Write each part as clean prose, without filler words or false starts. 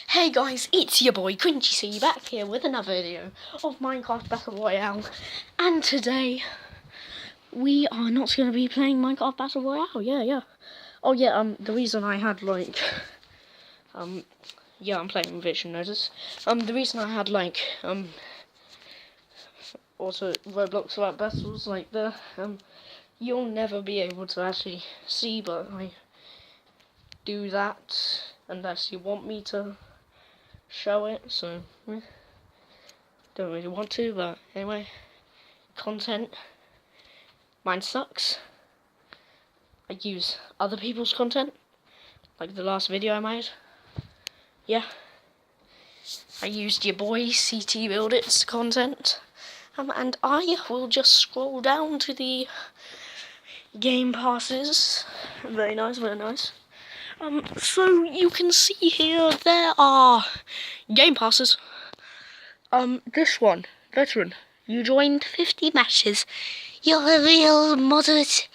Hey guys, it's your boy Cringy C back here with another video of Minecraft Battle Royale, and today we are not going to be playing Minecraft Battle Royale. The reason I had I'm playing Eviction Notice. The reason I had also Roblox about battles you'll never be able to actually see, but I do that unless you want me to show it, so don't really want to, but anyway, content, mine sucks. I use other people's content, like the last video I made. Yeah, I used your boy CT Build It's content, and I will just scroll down to the game passes. Very nice, very nice. So you can see here there are game passes. This one, veteran. You joined 50 matches. You're a real moderate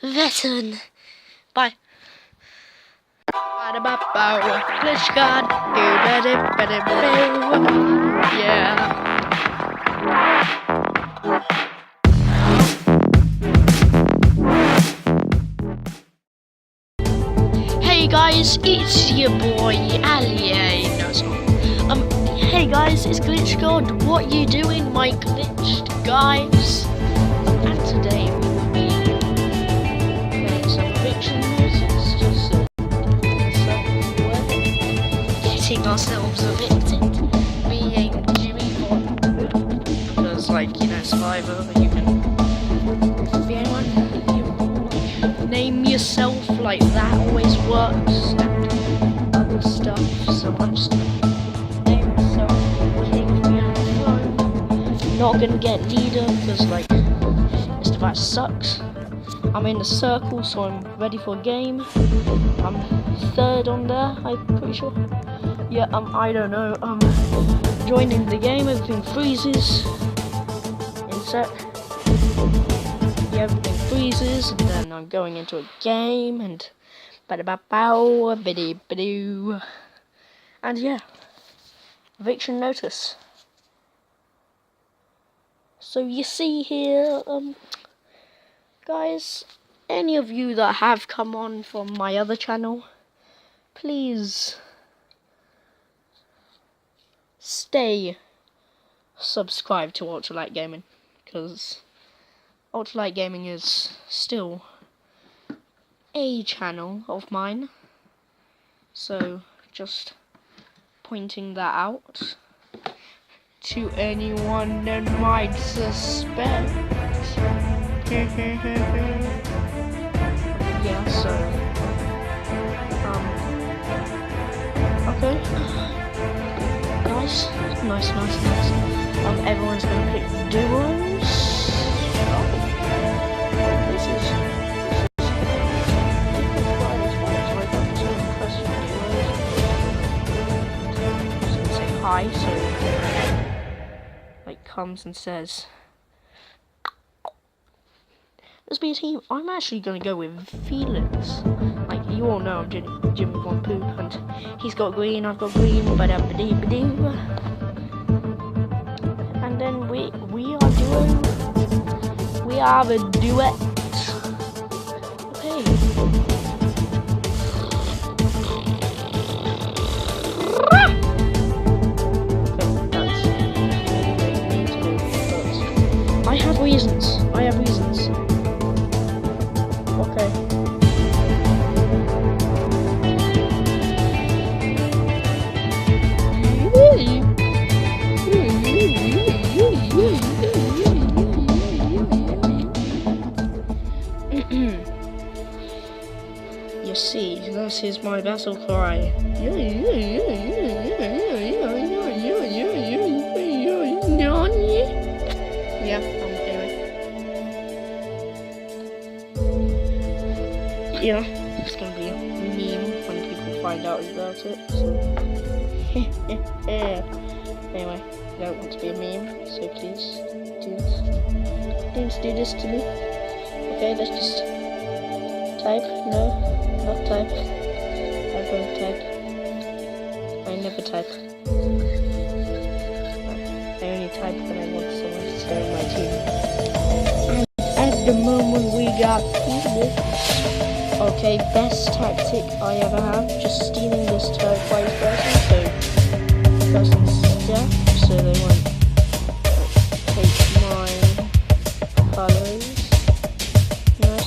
veteran. Bye. Glitch God. Yeah. Hey guys, it's your boy Alien. Hey guys, it's Glitch God. What you doing, my glitched guys? And today we will be playing some eviction notice, just getting ourselves evicted, being Jimmy Bond. Because, Survivor, you can be anyone. You name yourself, that always works, and other stuff, so much stuff. Not gonna get leader because Mr. Vat sucks. I'm in the circle, so I'm ready for a game. I'm third on there, I'm pretty sure. Yeah, I don't know. Joining the game, everything freezes. Inset. Yeah, everything freezes, and then I'm going into a game, and biddy-bidoo. And yeah, eviction notice. So you see here, guys, any of you that have come on from my other channel, please stay subscribed to Ultralight Gaming, because Ultralight Gaming is still a channel of mine, so just pointing that out to anyone that might suspect. Yeah, so okay. Nice. Everyone's gonna pick duos. This is just gonna say hi, so comes and says, let's be a team. I'm actually gonna go with Felix. You all know I'm Jimmy Von Poop, and he's got green, I've got green, and then we are duo. We are a duet. Okay. I have reasons. Okay. You see, this is my battle cry. Yeah, anyway. Yeah, it's gonna be a meme when people find out about it, so. Anyway, I don't want to be a meme, so please do this. Please do this to me. Okay, let's just type. No, not type. I won't type. I never type. I only type when I want someone to stay on my team. And at the moment we got people. Okay, best tactic I ever have. Just stealing this turret by each person, so person's death, so they won't take my colours. Nice.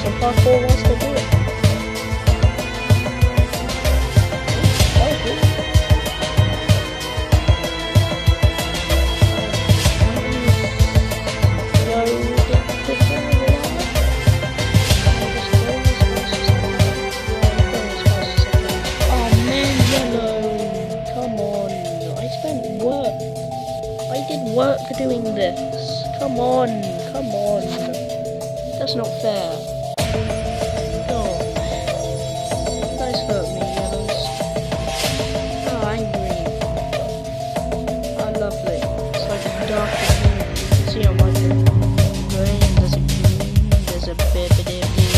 So parkour wants to do it. Work doing this. Come on. That's not fair. Oh. You guys hurt me, yellows. Oh, angry. Oh, lovely. It's like a dark green. You can see on my green. There's a green. There's a bibbidi bee.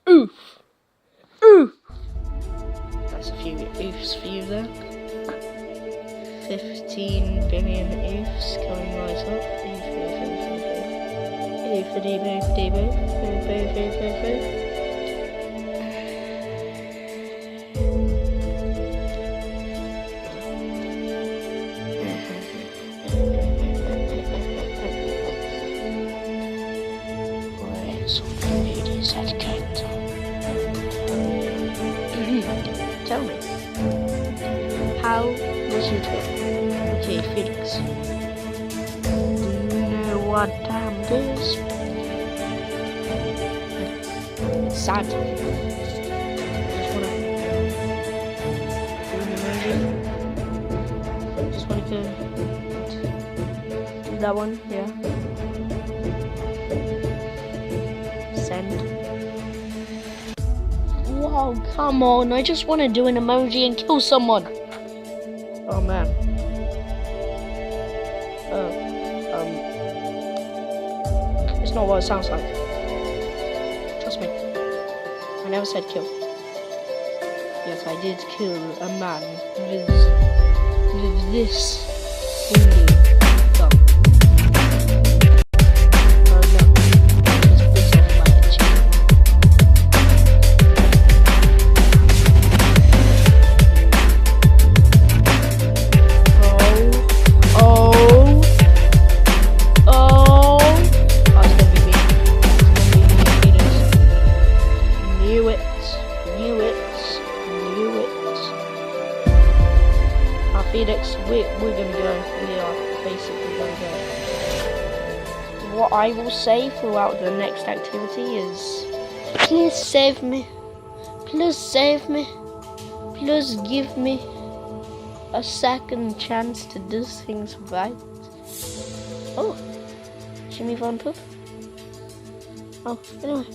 Oof. That's a few oofs for you there. 15 billion oofs coming right up. Oofity boofity boof. Tell me, how was your trip? Okay, Felix. Do you know what time it is? It's sad. Just wanna do that one, yeah. Send. Oh, come on. I just want to do an emoji and kill someone. Oh, man. It's not what it sounds like. Trust me. I never said kill. Yes, I did kill a man with this thingy. Felix, we're gonna go. We are basically gonna go. What I will say throughout the next activity is, please save me. Please save me. Please give me a second chance to do things right. Oh, Jimmy Von Poop. Oh, anyway,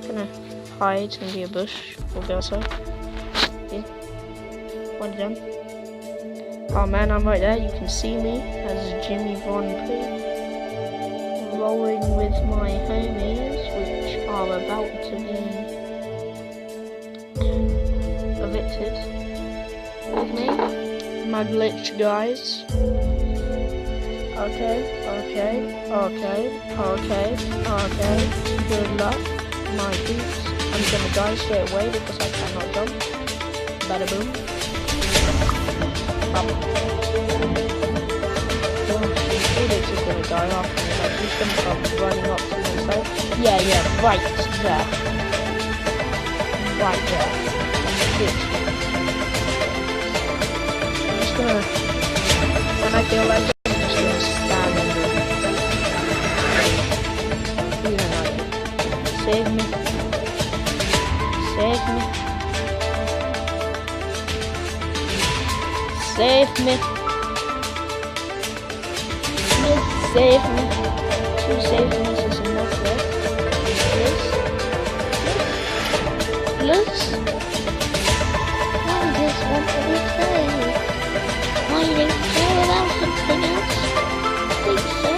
gonna hide in the bush. We'll go outside. Yeah, one done. Oh man, I'm right there. You can see me as Jimmy Von Poop, rolling with my homies, which are about to be evicted with me. My glitch guys. Okay. Good luck, my peeps. I'm gonna die straight away because I cannot jump. Bada boom. right after me. Like, he's gonna come running up to himself. Yeah, right there. Right there. I'm just gonna, when I feel like it, I'm just gonna stand and do it. Save me. Save me. Save me. Please save me. Two save me is enough, right? Please. Please. I just want to be saved. I don't care about something else. Please, sir.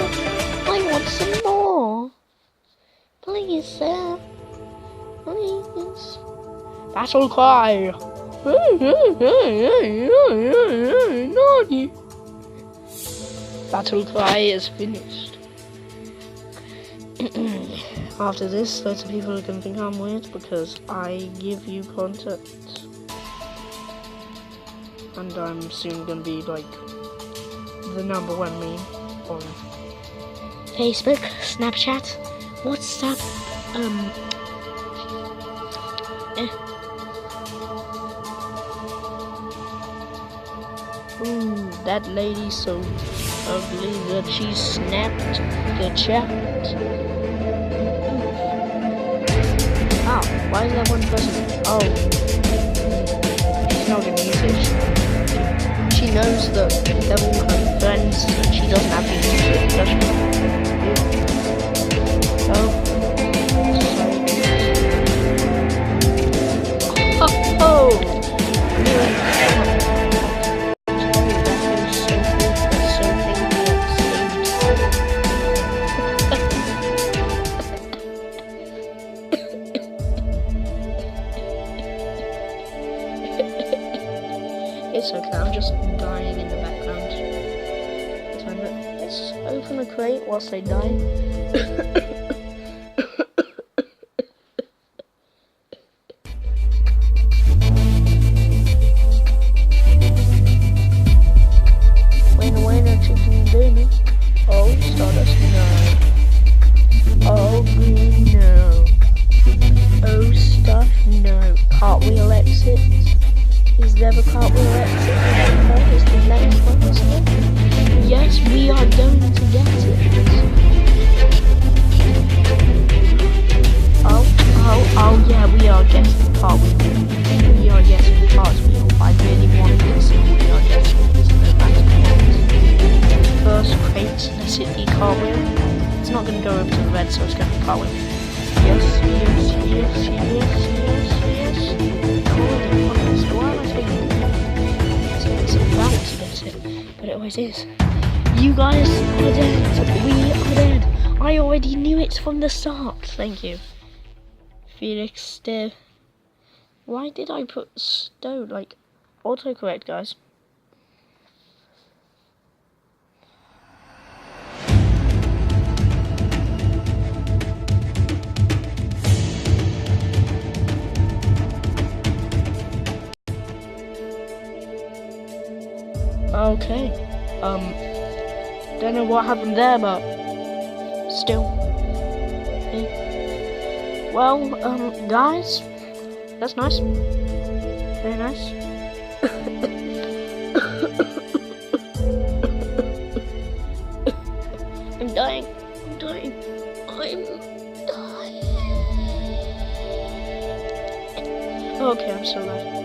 I want some more. Please, sir. Please. Battle cry. Naughty. Battle cry is finished. After this, loads of people are going to think I'm weird because I give you content. And I'm soon going to be like the #1 meme on Facebook, Snapchat, WhatsApp, Ooh, that lady's so ugly that she snapped the chat. Oh, why is that one person? Oh, she's not gonna use it. She knows that they're all her friends and she doesn't have to use it, does she? Oh. Oh! It's okay, I'm just dying in the background. Let's open a crate whilst I die. Winner, chicken dinner. Oh, Stardust, no. Oh, green, no. Oh, stuff, no. Cartwheel exit. Is there a cartwheel exit? Is the next one, isn't it? Yes, we are going to get it. Oh, yeah, we are getting the cartwheel. We are getting the cartwheel. I really want this, and we are getting it. First crate, let's hit the cartwheel. It's not going to go over to the red, so it's going to be cartwheel. Yes. Why am I taking it? It's about to get it, but it always is. You guys are dead. We are dead. I already knew it from the start. Thank you. Felix Steve. Why did I put stone? Like, autocorrect, guys. Okay, don't know what happened there, but still. Yeah. Well, guys, that's nice. Very nice. I'm dying. I'm dying. Okay, I'm still alive.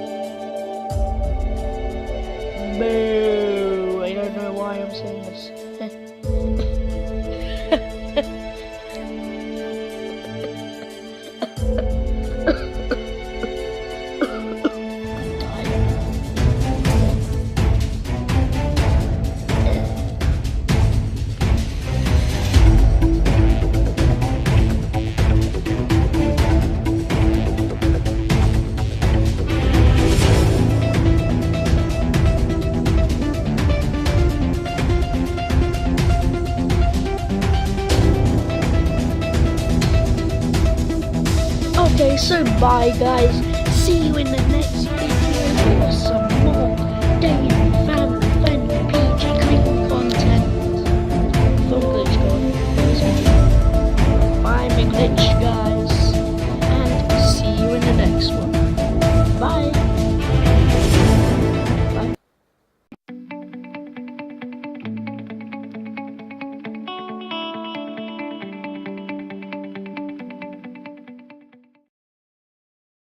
Boo! I don't know why I'm saying this. Okay, so bye guys. See you in the next video for some more daily